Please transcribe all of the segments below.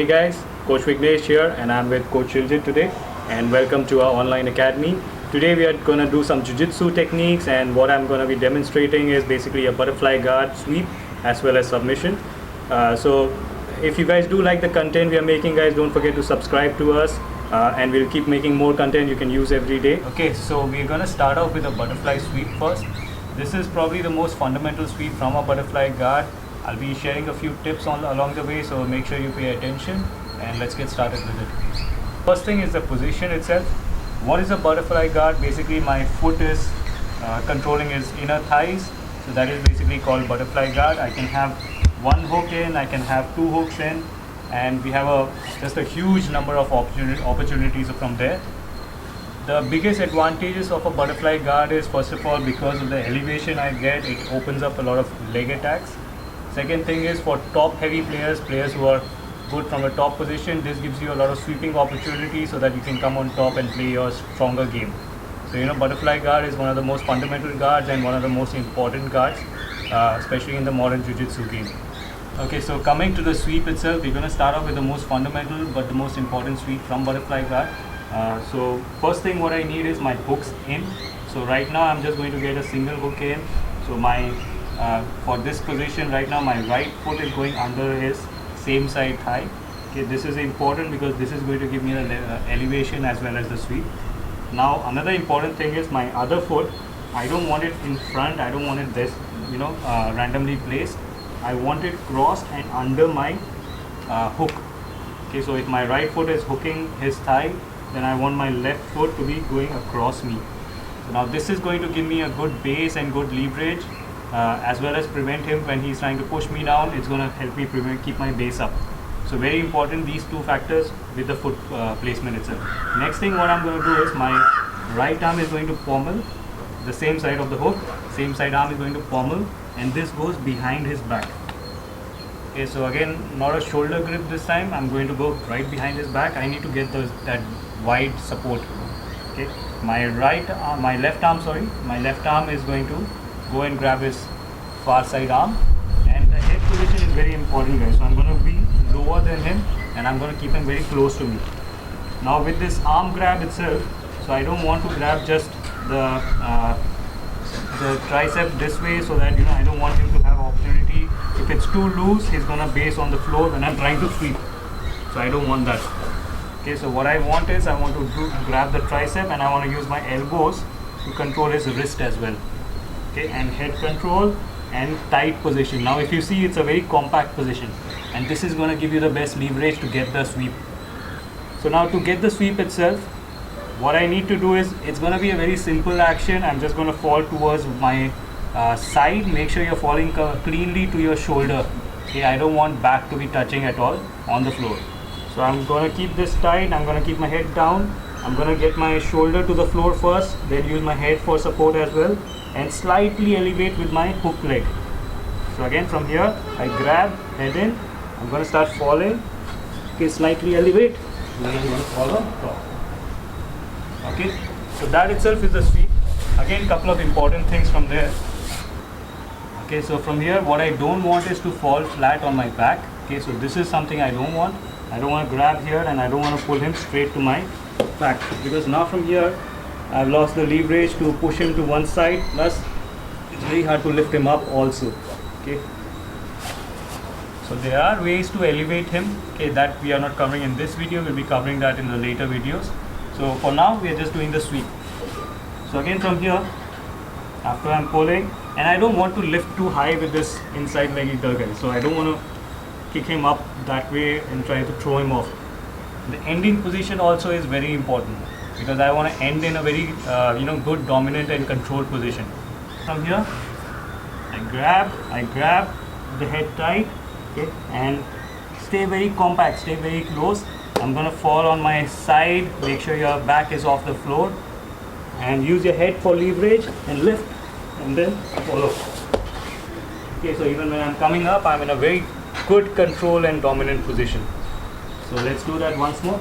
Hey guys, Coach Vignesh here and I'm with Coach Shiljit today and welcome to our online academy. Today we are going to do some jiu-jitsu techniques and what I'm going to be demonstrating is basically a butterfly guard sweep as well as submission. So if you guys do like the content we are making, guys, don't forget to subscribe to us and we'll keep making more content you can use every day. Okay, so we're going to start off with a butterfly sweep first. This is probably the most fundamental sweep from a butterfly guard. I'll be sharing a few tips along the way, so make sure you pay attention and let's get started with it. First thing is the position itself. What is a butterfly guard? Basically my foot is controlling his inner thighs, so that is basically called butterfly guard. I can have one hook in, I can have two hooks in, and we have just a huge number of opportunities from there. The biggest advantages of a butterfly guard is, first of all, because of the elevation I get, it opens up a lot of leg attacks. Second thing is, for top heavy players who are good from a top position, this gives you a lot of sweeping opportunities so that you can come on top and play your stronger game. So butterfly guard is one of the most fundamental guards and one of the most important guards, especially in the modern jiu-jitsu game. Okay, so coming to the sweep itself, we're going to start off with the most fundamental but the most important sweep from butterfly guard. So first thing what I need is my hooks in. So right now I'm just going to get a single hook in. So for this position right now, my right foot is going under his same side thigh. Okay, this is important because this is going to give me the elevation as well as the sweep. Now another important thing is my other foot, I don't want it in front, I don't want it this randomly placed. I want it crossed and under my hook. Okay, so if my right foot is hooking his thigh, then I want my left foot to be going across me. So now this is going to give me a good base and good leverage, as well as prevent him when he's trying to push me down. It's going to help me keep my base up. So very important, these two factors with the foot placement itself. Next thing what I'm going to do is my right arm is going to pommel the same side of the hook, same side arm is going to pommel, and this goes behind his back. Okay, so again, not a shoulder grip this time, I'm going to go right behind his back. I need to get that wide support. Okay, my left arm is going to go and grab his far side arm, and the head position is very important, guys. So I'm going to be lower than him and I'm going to keep him very close to me. Now with this arm grab itself, so I don't want to grab just the tricep this way, so that I don't want him to have opportunity. If it's too loose, he's going to base on the floor when I'm trying to sweep, so I don't want that. Okay, so what I want is I want to grab the tricep and I want to use my elbows to control his wrist as well. Okay, and head control and tight position. Now if you see, it's a very compact position and this is going to give you the best leverage to get the sweep. So now to get the sweep itself, what I need to do is, it's going to be a very simple action. I'm just going to fall towards my side. Make sure you're falling cleanly to your shoulder. Okay, I don't want back to be touching at all on the floor. So I'm going to keep this tight. I'm going to keep my head down. I'm going to get my shoulder to the floor first, then use my head for support as well, and slightly elevate with my hook leg. So again, from here I grab, head in, I'm going to start falling. Okay, slightly elevate, then I'm going to follow top. Okay, so that itself is the sweep. Again, couple of important things from there. Okay, so from here, what I don't want is to fall flat on my back. Okay, so this is something I don't want. I don't want to grab here and I don't want to pull him straight to my back, because now from here I've lost the leverage to push him to one side, plus it's very hard to lift him up also. Okay, so there are ways to elevate him, okay, that we are not covering in this video. We'll be covering that in the later videos. So for now we are just doing the sweep. So again, from here, after I'm pulling, and I don't want to lift too high with this inside leg either, guys. So I don't want to kick him up that way and try to throw him off. The ending position also is very important, because I want to end in a very good dominant and controlled position. From here I grab the head tight, okay, and stay very compact, stay very close. I'm going to fall on my side. Make sure your back is off the floor and use your head for leverage and lift and then follow. Okay, so even when I'm coming up, I'm in a very good control and dominant position. So let's do that once more.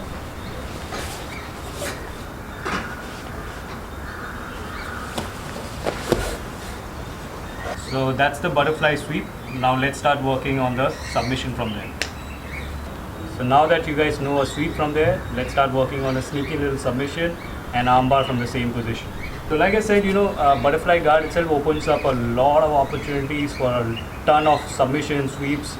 So that's the butterfly sweep. Now let's start working on the submission from there. So now that you guys know a sweep from there, let's start working on a sneaky little submission and armbar from the same position. So like I said, butterfly guard itself opens up a lot of opportunities for a ton of submission sweeps,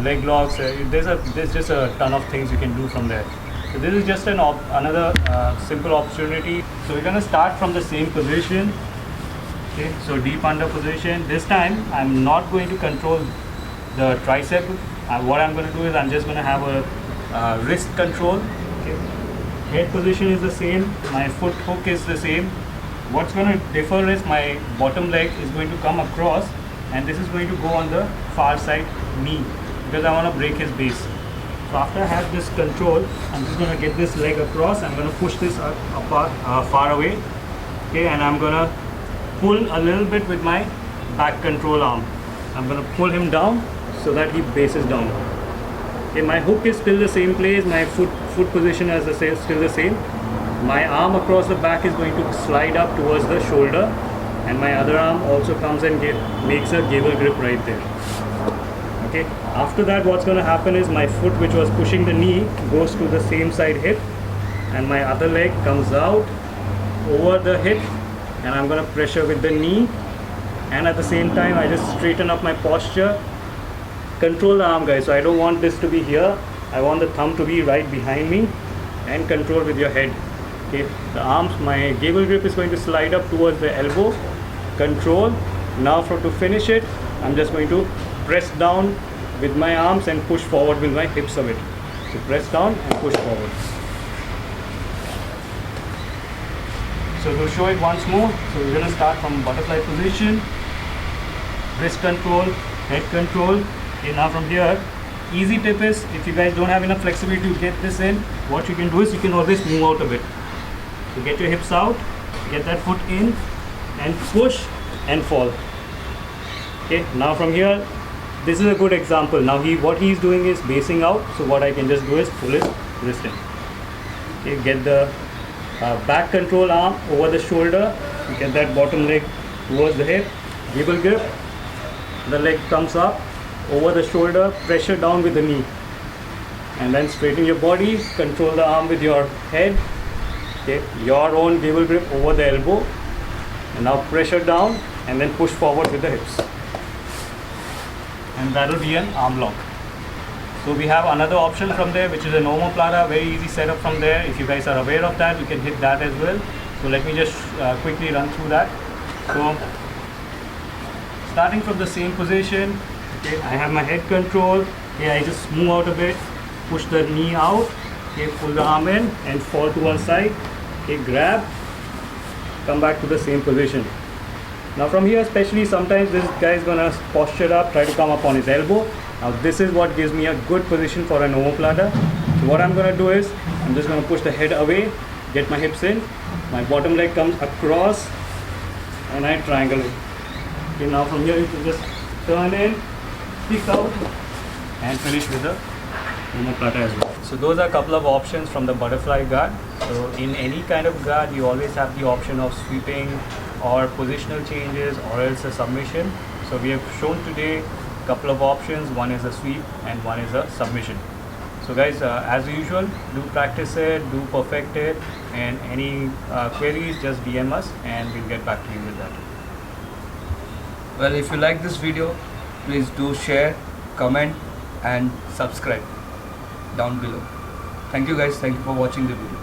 leg locks. There's just a ton of things you can do from there. So this is just another simple opportunity. So we're gonna start from the same position. Okay, so deep under position. This time I'm not going to control the tricep. What I'm going to do is I'm just going to have a wrist control. Okay. Head position is the same. My foot hook is the same. What's going to differ is my bottom leg is going to come across, and this is going to go on the far side knee because I want to break his base. So after I have this control, I'm just going to get this leg across. I'm going to push this apart, far away. Okay, and I'm going to pull a little bit with my back control arm. I'm going to pull him down so that he bases down. Okay, my hook is still the same place, my foot position is still the same. My arm across the back is going to slide up towards the shoulder, and my other arm also comes and makes a gable grip right there. Okay. After that, what's going to happen is my foot, which was pushing the knee, goes to the same side hip, and my other leg comes out over the hip, and I'm going to pressure with the knee, and at the same time I just straighten up my posture. Control the arm, guys. So I don't want this to be here. I want the thumb to be right behind me, and control with your head. Okay, the arms, my gable grip is going to slide up towards the elbow. Control. Now to finish it, I'm just going to press down with my arms and push forward with my hips a bit. So press down and push forward. So to show it once more, so we're going to start from butterfly position, wrist control, head control. Okay, now from here, easy tip is if you guys don't have enough flexibility to get this in, what you can do is you can always move out a bit. So get your hips out, get that foot in, and push and fall. Okay, now from here, this is a good example. Now what he's doing is basing out, so what I can just do is pull his wrist in. Okay, get the back control arm over the shoulder, get that bottom leg towards the hip, gable grip, the leg comes up over the shoulder, pressure down with the knee, and then straighten your body, control the arm with your head. Okay, your own gable grip over the elbow, and now pressure down and then push forward with the hips, and that will be an arm lock. So we have another option from there, which is an omoplata, very easy setup from there. If you guys are aware of that, you can hit that as well. So let me just quickly run through that. So starting from the same position, okay, I have my head control. Okay, I just move out a bit, push the knee out, okay, pull the arm in and fall to one side. Okay, grab, come back to the same position. Now from here, especially sometimes this guy is gonna posture up, try to come up on his elbow. Now this is what gives me a good position for an omoplata. So what I'm gonna do is, I'm just gonna push the head away, get my hips in, my bottom leg comes across, and I triangle it. Okay, now from here you can just turn in, kick out, and finish with the omoplata as well. So those are a couple of options from the butterfly guard. So in any kind of guard, you always have the option of sweeping or positional changes or else a submission. So we have shown today a couple of options. One is a sweep and one is a submission. So guys, as usual, do practice it, do perfect it, and any queries, just DM us and we'll get back to you with that. Well, if you like this video, please do share, comment and subscribe down below. Thank you guys. Thank you for watching the video.